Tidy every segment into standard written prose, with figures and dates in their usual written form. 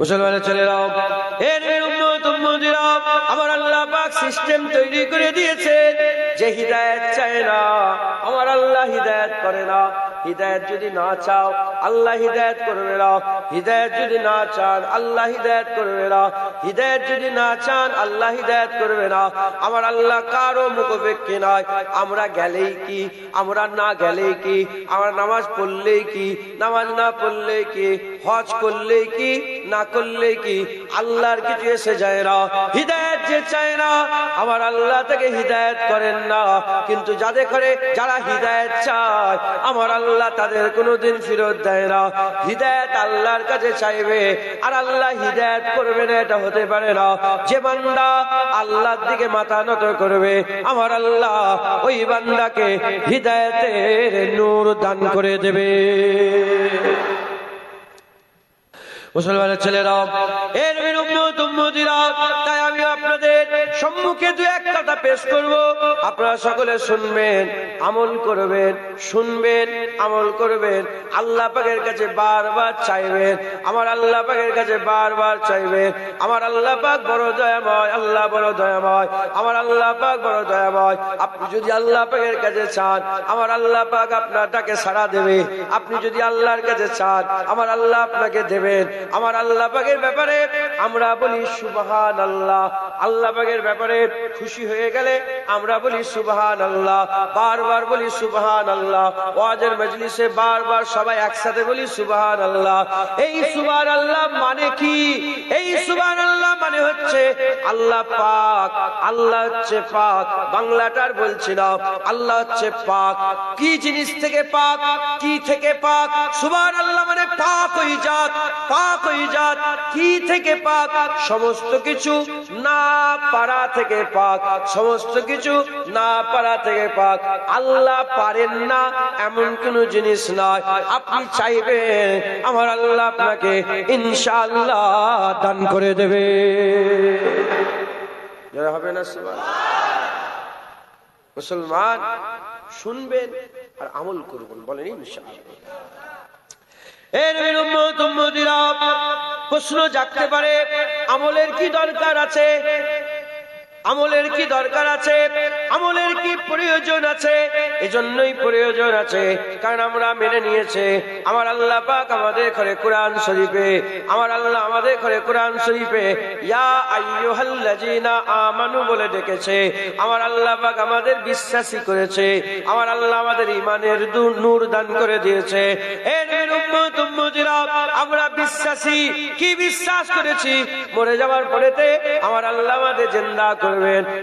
মুসলমানের ছেলেরা, এর উম্মত উম্মতিরা, আমার আল্লাহ পাক সিস্টেম তৈরি করে দিয়েছে যে হিদায়াত চায় না আমার আল্লাহ হিদায়াত করে না। হিদায়াত যদি না চাও আল্লাহ হিদায়াত করবে না। হিদায়াত যদি না চান আল্লাহ হিদায়াত করবে না। হিদায়াত যদি না চান আল্লাহ হিদায়াত করবে না। আমার আল্লাহ কারো মুখাপেক্ষী নয়। আমরা গেলেই কি, আমরা না গেলেই কি, আমরা নামাজ পড়লেই কি, নামাজ না পড়লেই কি, হজ করলেই কি, না করলেই কি, আল্লাহর কিছু এসে যায় না। হিদায়াত যে চায় না আমার আল্লাহ তাকে হিদায়াত করেন না। কিন্তু যাদের করে যারা হিদায়াত চায় আমার আল্লাহ তাদের কোনোদিন ফেরত দেয় না। হিদায়াত আল্লাহর কাছে চাইবে আর আল্লাহ হিদায়াত করবে না, এটা হতে পারে না। যে বান্দা আল্লাহর দিকে মাথা নত করবে আমার আল্লাহ ওই বান্দাকে হিদায়াতের নূর দান করে দেবে। মুসলমানের ছেলেরা, এর উম্মত উম্মতিরা, তাই আমি আপনাদের সম্মুখে দু এক কথা পেশ করব। আপনারা সকলে শুনবেন, আমল করবেন, শুনবেন, আমল করবেন। আল্লাহ পাকের কাছে বারবার চাইবেন, আমার আল্লাহ পাকের কাছে বারবার চাইবেন। আমার আল্লাহ পাক বড় দয়াময়, আল্লাহ বড় দয়াময়, আমার আল্লাহ পাক বড় দয়াময়। আপনি যদি আল্লাহ পাকের কাছে চান আমার আল্লাহ পাক আপনাকে সাড়া দেবে। আপনি যদি আল্লাহর কাছে চান আমার আল্লাহ আপনাকে দেবেন। আমার আল্লাহ পাকের ব্যাপারে আমরা বলি সুবহানাল্লাহ। আল্লাহ পাকের ব্যাপারে খুশি হয়ে গেলে আমরা বলি সুবহানাল্লাহ, বারবার বলি সুবহানাল্লাহ। ওয়াজের মজলিসে বারবার সবাই একসাথে বলি সুবহানাল্লাহ। এই সুবহানাল্লাহ মানে কি? এই সুবহানাল্লাহ মানে হচ্ছে আল্লাহ পাক, আল্লাহ হচ্ছে পাক। বাংলাটার বলছি না, আল্লাহ হচ্ছে পাক। কি জিনিস থেকে পাক? কি থেকে পাক? সুবহানাল্লাহ মানে পাক হয়ে যাত, পাক হয়ে যাত। কি থেকে পাক? সমস্ত কিছু না পারা থেকে পাক, সমস্ত কিছু না পারা থেকে পাক। আল্লাহ পারেন না এমন কোন জিনিস নয়। আপনি চাইবেন আমার আল্লাহ আপনাকে ইনশাআল্লাহ দান করে দেবে। হবে না মুসলমান? শুনবেন আর আমল করবেন, বলেন ইনশাআল্লাহ। প্রশ্ন জাগতে পারে, আমলের কি দরকার আছে? আমলের কি দরকার আছে? আমলের কি প্রয়োজন আছে? এজন্যই প্রয়োজন আছে কারণ আমরা মেনে নিয়েছে আমার আল্লাহ পাক আমাদের ঘরে কোরআন শরীফে, আমার আল্লাহ আমাদের ঘরে কোরআন শরীফে ইয়া আইয়ুহাল্লাযীনা আমানু বলে ডেকেছে। আমার আল্লাহ পাক আমাদের বিশ্বাসী করেছে, আমার আল্লাহ আমাদের ঈমানের নূর দান করে দিয়েছে। এর উম্মত উম্মতিরা, আমরা বিশ্বাসী। কি বিশ্বাস করেছি? মরে যাওয়ার পরেতে আমার আল্লাহ আমাদের জিন্দা করবেন।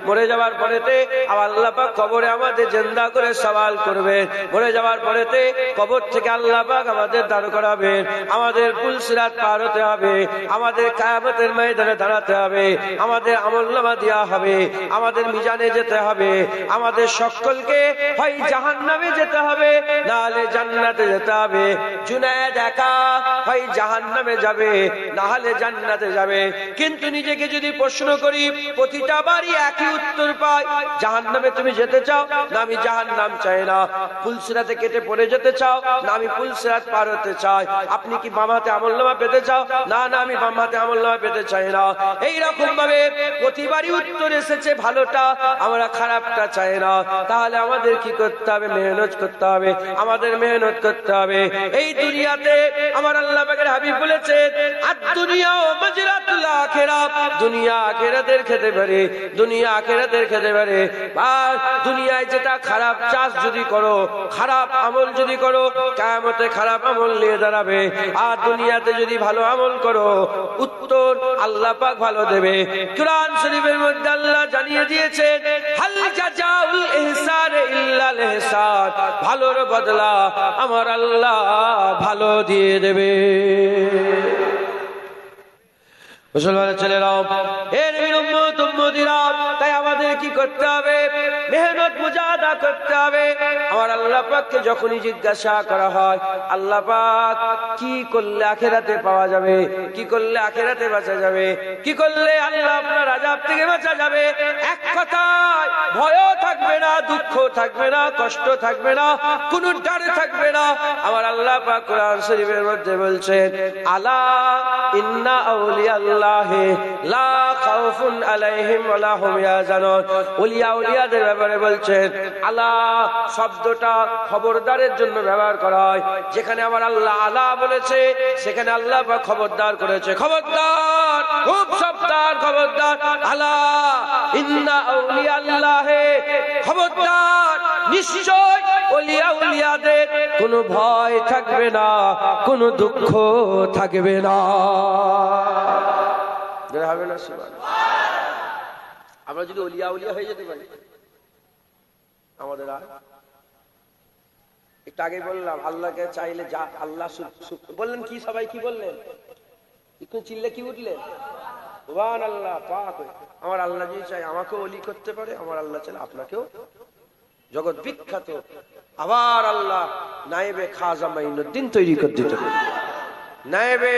মরে যাওয়ার পরেতে আমার আল্লাহ পাক কবরে আমাদের জিন্দা করে সওয়াল করবেন। মরে যাওয়ার পরেতে কবর থেকে আল্লাহ পাক আমাদের দাঁড় করাবেন। আমাদের পুলসিরাত পার হতে হবে, আমাদের কিয়ামতের ময়দানে দাঁড়াতে হবে, আমাদের আমলনামা দেওয়া হবে, আমাদের মিজানে যেতে হবে। আমাদের সকলকে হয় জাহান্নামে যেতে হবে না হলে জান্নাতে যেতে হবে। জুনায়েদ একা হয় জাহান্নামে যাবে না হলে জান্নাতে যাবে। কিন্তু নিজেকে যদি প্রশ্ন করি, প্রতিটা বারই একই উত্তর পাই, জাহান্নামে তুমি যেতে চাও না আমি জাহান্নাম চাই না। পুলসিরাতে কেটে পড়ে যেতে চাও না আমি পুলসিরাত পার হতে চাই। আপনি কি বাম হাতে আমলনামা পেতে চাও? না না, আমি বাম হাতে আমলনামা পেতে চাই না। এইরকম ভাবে প্রতিবারই উত্তর এসেছে ভালোটা, আমরা খারাপটা চাই না। তাহলে আমাদের কি করতে হবে? মেহনত করতে হবে, আমাদের মেহনত করতে হবে। এই দুনিয়াতে আমার আল্লাহ পাকের হাবিব বলেছেন আদ-দুনিয়া মাজরাতুল আখিরাত, দুনিয়া আখিরাতের খেতে পারে, দুনিয়া আখিরাতের খেতে পারে। আর দুনিয়ায় যেটা খারাপ চাষ যদি করো, খারাপ আমল যদি করো, কিয়ামতে খারাপ আমল নিয়ে দাঁড়াবে। আর দুনিয়াতে যদি ভালো আমল করো, উত্তর আল্লাহ পাক ভালো দেবে। কুরআন শরীফের মধ্যে আল্লাহ জানিয়ে দিয়েছেন হাল জাযাউল ইহসান ইল্লাল ইহসান, ভালোর বদলা আমার আল্লাহ ভালো দিয়ে দেবে। মুসলমানের ছেলেরাও, এর উম্মত উম্মতিরা, তাই আমাদের কি করতে হবে? মেহনত মুজাহাদা করতে হবে। আমার আল্লাহ পাককে যখনই জিজ্ঞাসা করা হয় আল্লাহ পাক কি করলে আখিরাতে পাওয়া যাবে, কি করলে আখিরাতে বাঁচা যাবে, কি করলে আল্লাহ আপনার আযাব থেকে বাঁচা যাবে, এক কথায় ভয়ও থাকবে না, দুঃখ থাকবে না, কষ্ট থাকবে না, কোনো ডর থাকবে না। আমার আল্লাহ পাক কোরআন শরীফের মধ্যে বলছেন, আলা ইন্না আউলিয়া আল্লাহি লা খাউফুন আলাইহিম ওয়া লা হুম ইয়াহজানুন। ওলিয়াদের ব্যাপারে বলছেন আলা শব্দটা খবরদারের জন্য ব্যবহার করা হয়। যেখানে আমার আল্লাহ আলা বলেছে সেখানে আল্লাহ পাক খবরদার করেছে। খবরদার, খুব সাবধান, খবরদার। আলা ইন্না আউলিয়া আল্লাহি, খবরদার, নিশ্চয় ওলিয়াদের কোনো ভয় থাকবে না, কোনো দুঃখ থাকবে না। হবে না সুবহানাল্লাহ। আমরা যদি ওলিয়া হয়ে যেতে পারি, আমাদের আর একটু আগে বললাম আল্লাহকে চাইলে যা আল্লাহ বললেন কি, সবাই কি বললেন? একটু চিল্লে কি উঠলেন? সুবহানাল্লাহ। পাক আমার আল্লাহ যদি চাই আমাকেও ওলি করতে পারে, আমার আল্লাহ চাইলে আপনাকেও। জগৎ বিখ্যাত আবার আল্লাহ নায়েবে খাজা মাইনুদ্দিন তৈরি করে দিতে পারে, নায়েবে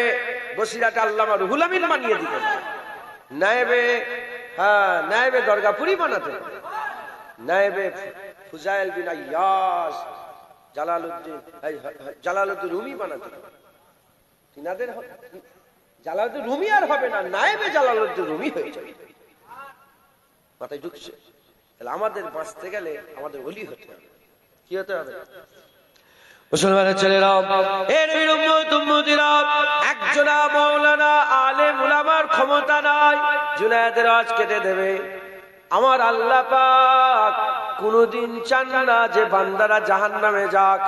বসিরাট আল্লামা রুহুল আমিন বানিয়ে দিতে পারে, নায়েবে দরগাপুরি বানাতে পারে, নায়েবে ফুজাইল বিন আইয়াস জালালউদ্দিন রুমি বানাতে পারে। তিনাদের জালালউদ্দিন রুমি আর হবে না, নায়েবে জালালউদ্দিন রুমি হয়ে যাবে। মাথায় ঢুকছে? তাহলে আমাদের বাঁচতে গেলে আমাদের ওলি হতে হবে। কি হতে হবে? মুসলমানের ছেলেরা, এর উম্মতিরা, একজনা মাওলানা আলেম উলামার ক্ষমতা নাই জুনায়েদের আজ কেটে দেবে। আমার আল্লাহ পাক কোনদিন চান না যে বান্দারা জাহান্নামে যাক।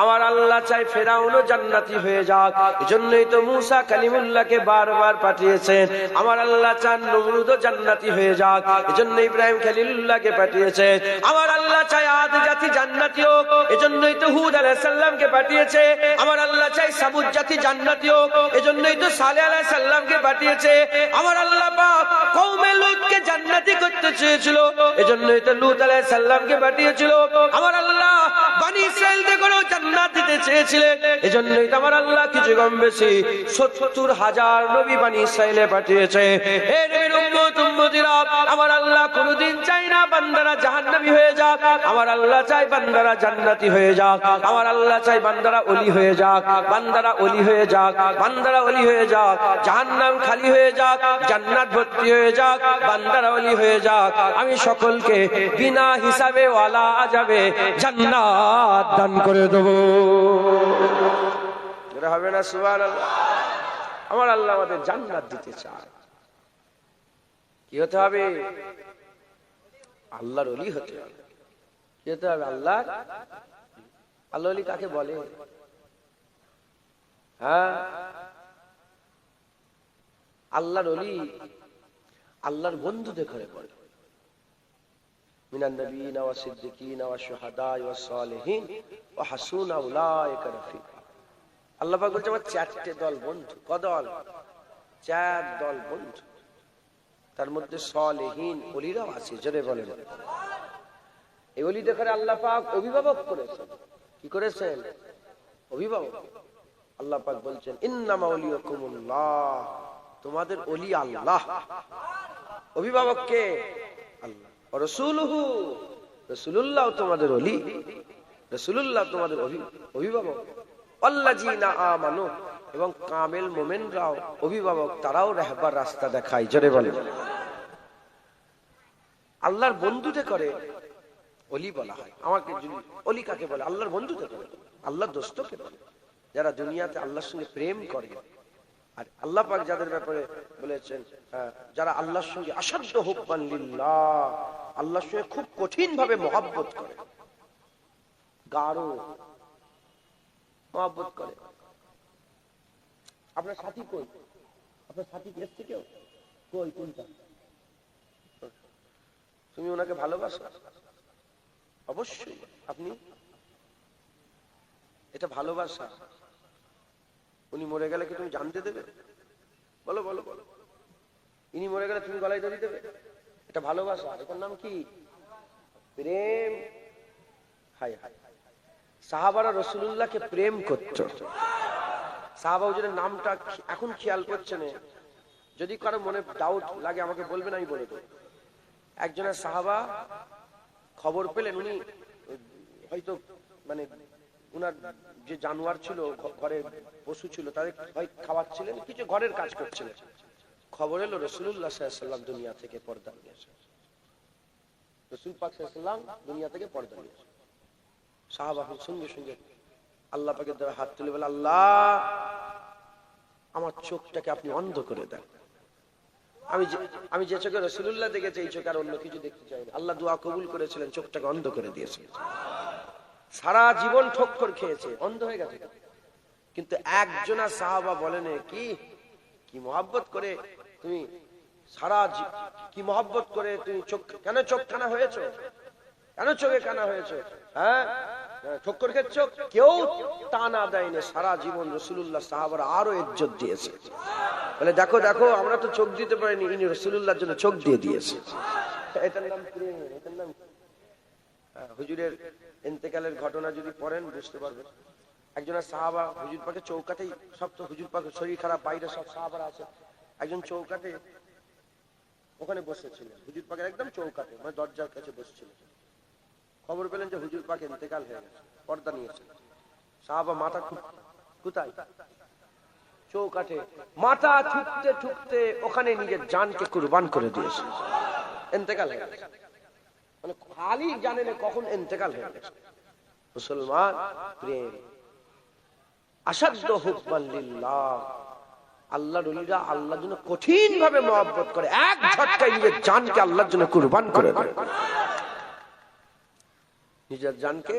আমার আল্লাহ চাই ফেরাউনও জান্নাতি হয়ে যাক। এজন্যই তো মুসা কালিমুল্লাহকে বারবার পাঠিয়েছেন। আমার আল্লাহ চান নমরুদও জান্নাতি হয়ে যাক। এজন্য ইব্রাহিম খলিলুল্লাহকে পাঠিয়েছেন। আমার আল্লাহ চাই আদ জাতি জান্নাতি হোক। এজন্যই তো হুদ আলাইহিস সালামকে পাঠিয়েছে। আমার আল্লাহ চাই সামুদ জাতি জান্নাতি হোক। এজন্যই তো সালেহ আলাইহিস সালামকে পাঠিয়েছে। আমার আল্লাহ পাক কওমে লূতকে জান্নাতি করতে চেয়েছিল, এজন্যই তো লূত আলাইহিস সালামকে পাঠিয়েছিল। আমার আল্লাহ বনি ইসরাঈলদেরও জান্নাত দিতে চেয়েছিলেন, এজন্যই তো আমার আল্লাহ কিছু কম বেশি ৭০,০০০ নবী বনি ইসরাঈলে পাঠিয়েছে। হে নবীর উম্মতিরা, আমার আল্লাহ কোনদিন চাই না বান্দারা জাহান্নামী হয়ে যাক। আমার আল্লাহ চাই বান্দারা জান্নাতি হয়ে যাক। আমার আল্লাহ চাই বান্দারা ওলি হয়ে যাক, বান্দারা ওলি হয়ে যাক, বান্দারা ওলি হয়ে যাক, জাহান্নাম খালি হয়ে যাক, জান্নাত ভর্তি হয়ে যাক, বান্দারা ওলি হয়ে যাক। আমি সকলকে বিনা হিসাবে ওয়ালা যাবে জান্নাত দান করে দেব। হবে না সুবহানাল্লাহ? আমার আল্লাহ আমাদের জান্নাত দিতে চায়। কি হতে হবে? আল্লাহর ওলি হতে হবে। কি হতে হবে? আল্লাহর ওলি কাকে বলে? হ্যাঁ, আল্লাহর ওলি আল্লাহর বন্ধুদের ঘরে পড়ে। মিনান নবিয়িনা ওয়াস সিদ্দিকিনা ওয়াশ শুহাদা ওয়াস সালিহিন ওয়া হাসুনা উলাইকা রাফিকা। আল্লাহ পাক বলছে আমার 4টে দল বন্ধু। কদল? 4 দল বন্ধু। তার মধ্যে সালেহীন ওলিরাও আছে। জোরে বলেন। এই ওলিদের ঘরে আল্লাহ পাক অভিভাবক করেছেন। কি করেছেন? অভিভাবক। আল্লাহ পাক বলছেন ইন্নামা ওলিয়াকুমুল্লাহ, তোমাদের ওলি আল্লাহ। অভিভাবক কে? আল্লাহ। রাসূলুহু, রাসূলুল্লাহ তোমাদের ওলি, রাসূলুল্লাহ তোমাদের অভিভাবক। আল্লাযীনা আমানু, এবং কামেল মুমিনরাও অভিভাবক, তারাও রাহবার রাস্তা দেখায়। জোরে বলেন। আল্লাহর বন্ধুতে করে ওলি বলা হয়। আমাকে ওলি কাকে বলে? আল্লাহর বন্ধুতে করে, আল্লাহর দোস্তকে বলে, যারা দুনিয়াতে আল্লাহর সঙ্গে প্রেম করে। আর আল্লাহ পাক যাদের ব্যাপারে বলেছেন যারা আল্লাহর সঙ্গে আসাধ্য হুব্বান লিল্লাহ, আল্লাহর সঙ্গে খুব কঠিন ভাবে মহব্বত করে, গাঢ় মহব্বত করে। আপনার সাথী কই? আপনার সাথী এসছে কেউ? কই? কোনটা? তুমি ওনাকে ভালোবাসো? অবশ্যই। আপনি? এটা ভালোবাসা। উনি মরে গেলে কি তুমি জানতে দেবে? বলো বলো বলো। ইনি মরে গেলে তুমি গলায় দড়ি দেবে? এটা ভালোবাসা, এটার নাম কি? প্রেম। হায় হায়, সাহাবারা রাসূলুল্লাহকে প্রেম করত। সাহাবা হুজুরের নামটা এখন খেয়াল করছে না, যদি কারো মনে ডাউট লাগে আমাকে বলবেন, আমি বলে দেব। একজনের সাহাবা খবর পেলেন, উনি হয়তো মানে উনার যে জানোয়ার ছিল, ঘরে পশু ছিল, তাদের খাওয়াচ্ছিলেন, কিছু ঘরের কাজ করছিলেন। খবর এলো রাসূলুল্লাহ সাল্লাল্লাহু আলাইহি ওয়াসাল্লাম দুনিয়া থেকে পর্দা নিয়েছে। রাসূল পাক সাল্লাল্লাহু আলাইহি ওয়াসাল্লাম দুনিয়া থেকে পর্দা নিয়েছে। সাহাবা সঙ্গে সঙ্গে আল্লাহ পাকের দ্বারা হাত তুলে বলে, আল্লাহ আমার চোখটাকে আপনি অন্ধ করে দেন। আমি যে চোখে রাসূলুল্লাহ দেখেছি, এই চোখে আর অন্য কিছু দেখতে চাই না। আল্লাহ দোয়া কবুল করেছিলেন, চোখটাকে অন্ধ করে দিয়েছে। সারা জীবন ঠক্কর খেয়েছে, অন্ধ হয়ে গেছে। কিন্তু একজনা সাহাবা বলেন, কি মহব্বত করে তুমি কি মহব্বত করে তুমি কেন চোখ কানা হয়েছো, কেন চোখে কানা হয়েছো? হ্যাঁ, ঠক্কর খেয়েছ। কেউ টানা দেয়নি, সারা জীবন রাসূলুল্লাহ সাহাবারা আরো ইজ্জত দিয়েছে। বলে দেখো দেখো, আমরা তো চোখ দিতে পারিনি, ইনি রাসূলুল্লাহর জন্য চোখ দিয়ে দিয়েছে। এটার নাম প্রেম, এটার নাম। হুজুরের ইন্তেকালের ঘটনা যদি পড়েন বুঝতে পারবেন। একজনের সাহাবা হুজুর পাকে চৌকাতেই, সব তো হুজুর পাকে শরীর খারাপ, বাইরে সব সাহাবারা আছে, একজন চৌকাতে ওখানে বসেছিলেন, হুজুর পাকের একদম চৌকাতে, মানে দরজার কাছে বসেছিলেন। খবর পেলেন যে হুজুর পাক ইন্তেকাল হয়ে গেছে, পর্দা নিয়েছে। সাহাবা মাথা কোথায়? চৌকাঠে। মাথা ঠুকতে ঠুকতে ওখানে নিজের জানকে কুরবান করে দিয়েছে। ইন্তেকাল হয়ে গেছে, মানে খালি জানে না কখন ইন্তেকাল হয়ে গেছে। মুসলমান প্রেম, আসাদ্দ হুব্বান লিল্লাহ। আল্লাহর ওলিরা আল্লাহর জন্য কঠিন ভাবে মহব্বত করে, এক ঝটকায় নিজের জানকে আল্লাহর জন্য কুরবান করে দেয়। নিজের জানকে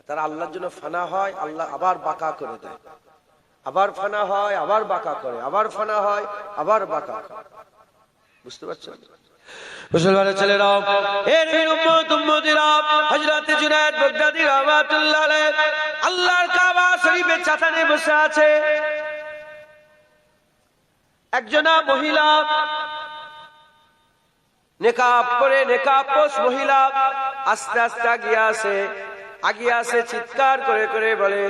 তারা আল্লাহর জন্য ফানা হয়, আল্লাহ আবার বাঁকা করে দেয়, আবার ফানা হয়, আবার বাঁকা করে, আবার ফানা হয়, আবার বাঁকা করে। বুঝতে পারছেন মুসলমানের ছেলেরা, এর উম্মত উম্মতিরা, হযরত জুনায়েদ বাগদাদী রাহমাতুল্লাহ আলাইহি আল্লাহর কাবা শরীফের ছাতানে বসে আছে। একজনা মহিলা নেকাব পরে, নেকাবপোশ মহিলা আস্তে আস্তে আগিয়ে আসে, চিৎকার করে করে বলে,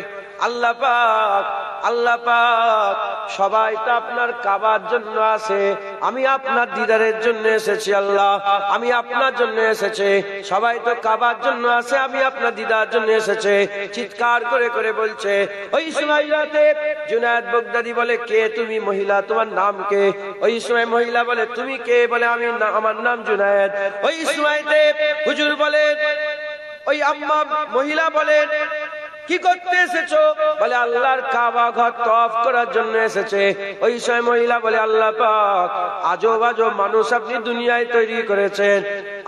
আল্লাহ পাক, আল্লাহ পাক, সবাই তো আপনার কাবার জন্য আসে, আমি আপনার দিদারের জন্য এসেছি। আল্লাহ, আমি আপনার জন্য এসেছি। সবাই তো কাবার জন্য আসে, আমি আপনার দিদার জন্য এসেছে। চিৎকার করে করে বলছে। ওই সময়তে জুনায়েদ বাগদাদী বলে, কে তুমি মহিলা, তোমার নাম কে? ওই সময় মহিলা বলে, তুমি কে? বলে, আমার নাম জুনায়েদ। ওই সময়তে হুজুর বলে, ওই আম্মা মহিলা বলেন, কি করতে এসেছো? বলে, আল্লাহর কাবা ঘর তওয়াফ করার জন্য এসেছে। ওই সময় মহিলা বলে, আল্লাহ পাক, আজব আজব মানুষ আপনি দুনিয়ায় তৈরি করেছেন,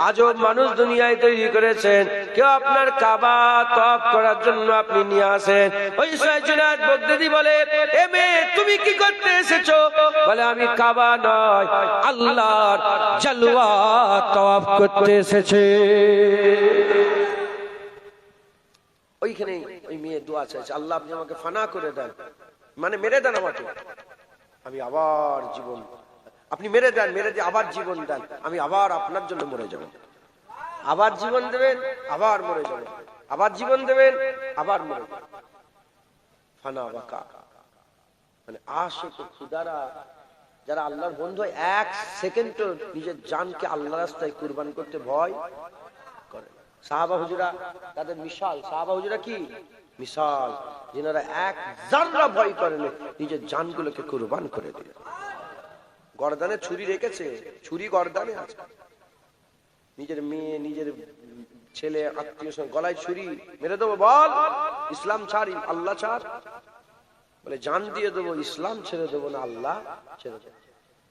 আজব মানুষ দুনিয়ায় তৈরি করেছেন, কেউ আপনার কাবা তওয়াফ করার জন্য আপনি নিয়ে আসেন। ওই সময় জুনায়েদ বাগদাদী বলে, এ মেয়ে, তুমি কি করতে এসেছো? বলে, আমি কাবা নয়, আল্লাহর জালওয়া তওয়াফ করতে এসেছে। ওইখানে ওই মেয়ে দোয়া চাইছে, আল্লাহ আপনি আমাকে ফানা করে দেন, মানে মেরে দেন আমাকে, আমি আবার জীবন, আপনি মেরে দেন, মেরে দিয়ে আবার জীবন দেন, আমি আবার আপনার জন্য মরে যাব। আবার জীবন দেবেন, আবার মরে যাব, আবার জীবন দেবেন, আবার মরে যাব। ফানা বাকা, মানে আশিক খুদারা, যারা আল্লাহর বন্ধু, এক সেকেন্ড নিজের জানকে আল্লাহ রাস্তায় কুরবান করতে ভয় করে। সাহাবা হুজুরা তাদের মিশাল, সাহাবা হুজুরা কি মিশাল, যিনারা এক জাররা ভয় করেন, নিজের জানগুলোকে কুরবান করে দিলেন। গর্দানে ছুরি রেখেছে, ছুরি গর্দানে আছে, নিজের মেয়ে, নিজের ছেলে, আত্মীয় গলায় ছুরি, মেরে দেবো, বল ইসলাম ছাড়, আল্লাহ ছাড়, বলে জান দিয়ে দেবো, ইসলাম ছেড়ে দেবো না, আল্লাহ ছেড়ে দেবো।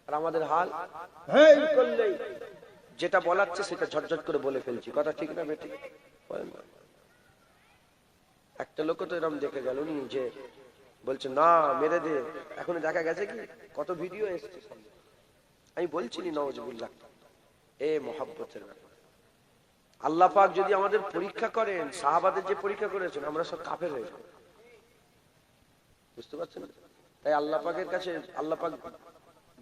আর আমাদের হাল, হ্যাঁ করলেই যেটা বলাচ্ছে সেটা ঝটঝট করে বলে ফেলছি, কথা ঠিক না বেটি? একটা লোক তো এরকম দেখে গেল, যে বলছে না মেরে দে, এখন দেখা গেছে কি কত ভিডিও এসছে। আমি বলছি নি নওয়াজুবিল্লাহ, এ মহব্বতের ব্যাপার। আল্লাহ পাক যদি আমাদের পরীক্ষা করেন, সাহাবাদের যে পরীক্ষা করেছেন, আমরা সব কাফের হয়ে যাব। বুঝতে পারছেন? তাই আল্লাহ পাকের কাছে আল্লাহ পাক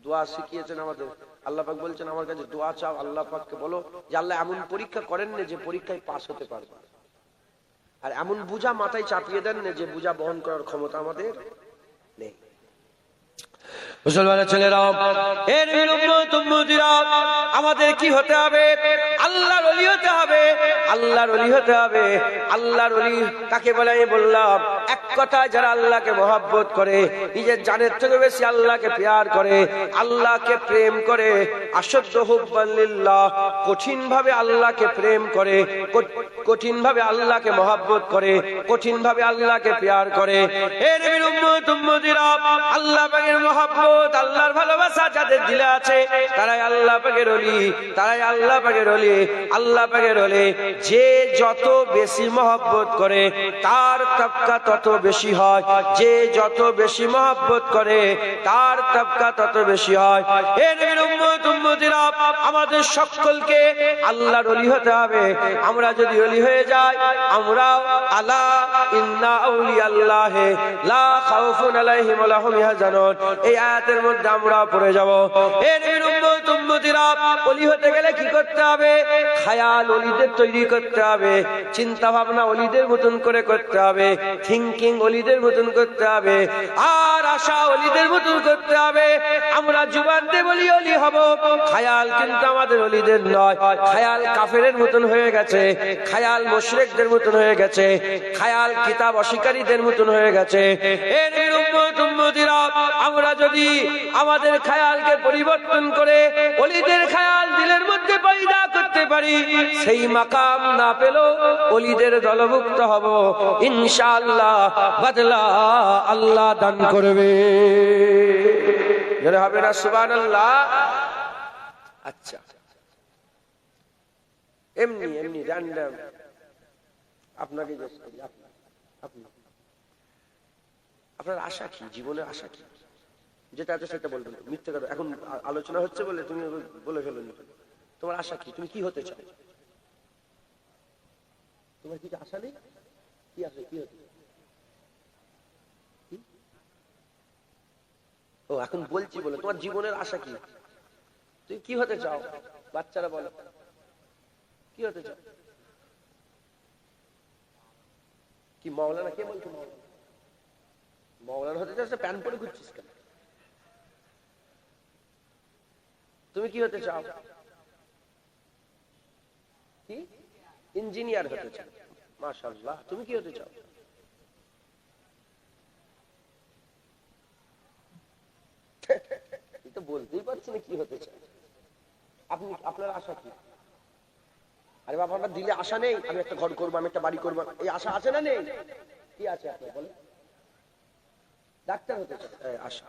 দোয়া শিখিয়েছেন আমাদের। আল্লাহ পাক বলছেন আমার কাছে দোয়া চাও, আল্লাহ পাককে বলো যে আল্লাহ এমন পরীক্ষা করেন না যে পরীক্ষায় পাস হতে পারবে, আর এমন বোঝা মাথায় চাপিয়ে দেন না যে বোঝা বহন করার ক্ষমতা আমাদের নেই। মুসলমানের ছেলেরা, এর উম্মতিরা, আমাদের কি হতে হবে? আল্লাহর ওলি হতে হবে। আল্লাহর ওলি হতে হবে। আল্লাহর ওলি কাকে বলে? আমি বললাম, এক কথায় যারা আল্লাহকে মহব্বত করে, নিজের জানের থেকে বেশি আল্লাহকে প্যার করে, আল্লাহকে প্রেম করে, আশদ্দ হুব্বান লিল্লাহ, কঠিন ভাবে আল্লাহকে প্রেম করে, কঠিন ভাবে আল্লাহকে মহব্বত করে, কঠিন ভাবে আল্লাহকে প্যার করে। এর উম্মতিরা, আল্লাহ পাকের মহব্বত, আল্লাহর ভালোবাসা যাদের দিলে আছে, তারাই আল্লাহ পাকের ওলি, তারাই আল্লাহ পাকের ওলি। আল্লাহ পাকের ওলি যে যত বেশি মহব্বত করে তার তবকা তত বেশি হয়, যে যত বেশি মহব্বত করে তার তবকা তত বেশি হয়। এ নবীর উম্মতিরা, আমাদের সকলকে আল্লাহর ওলি হতে হবে। আমরা যদি ওলি হয়ে যাই, আমরা আলা ইন্না আউলিয়াল্লাহি লা খাউফুন আলাইহিম ওয়া লা হুম ইয়াহজানুন, এই আয়াতের মধ্যে আমরা পড়ে যাব। এ নবীর উম্মতিরা, ওলি হতে গেলে কি করতে হবে? খায়াল ওলিদের তৈরি করতে হবে, চিন্তা ভাবনা ওলিদের মতন করে করতে হবে, থিঙ্কিং ওলিদের মতন করতে হবে, আর আশা ওলিদের মতন করতে হবে। আমরা জুবান দিয়ে বলি ওলি হব, খায়াল কিন্তু আমাদের ওলিদের নয়। খায়াল কাফেরের মতন হয়ে গেছে, খায়াল মুশরিকদের মতন হয়ে গেছে, খায়াল কিতাব অস্বীকারীদের মতন হয়ে গেছে। এর উম্মতিরা, আমরা যদি আমাদের খায়ালকে পরিবর্তন করে ওলিদের খায়াল দিলের মধ্যে পয়দা করতে পারি, সেই মাকাম না পেলেও ওলিদের দলভুক্ত হব ইনশাআল্লাহ। বদলা আল্লাহ দান করবে, যারা হবে না সুবহানাল্লাহ। আচ্ছা, এমনি এমনি র্যান্ডম আপনাকে জিজ্ঞেস করি, আপনার আশা কি? জীবনের আশা কি? যেটা আছে সেটা বলবেন, মিথ্যে কথা। এখন আলোচনা হচ্ছে বলে তুমি বলে ফেলো, তোমার আশা কি? তুমি কি হতে চাও? তোমার কিছু আশা নেই? কি আছে? কি হতে? ও এখন বলছি বলে, তোমার জীবনের আশা কি? তুমি কি হতে চাও? বাচ্চারা বলো, কি হতে চাও? কি মাওলানা? কে বলছো মাওলানা? মাওলানা হতে চাও? প্যান্ট পরে ঘুরছিস কেন? তুমি কি হতে চাও? কি? ইঞ্জিনিয়ার হতে চাও? মাশাআল্লাহ। তুমি কি হতে চাও? তো বলতেই পারছি না কি হতে চাও। আপনি, আপনার আশা কি? আরে বাবা, আমার দিলে আশা নেই আমি একটা ঘর করবো, আমি একটা বাড়ি করবো, এই আশা আছে না নেই? কি আছে আপনার বলেন? ডাক্তার হতে চাও? আশা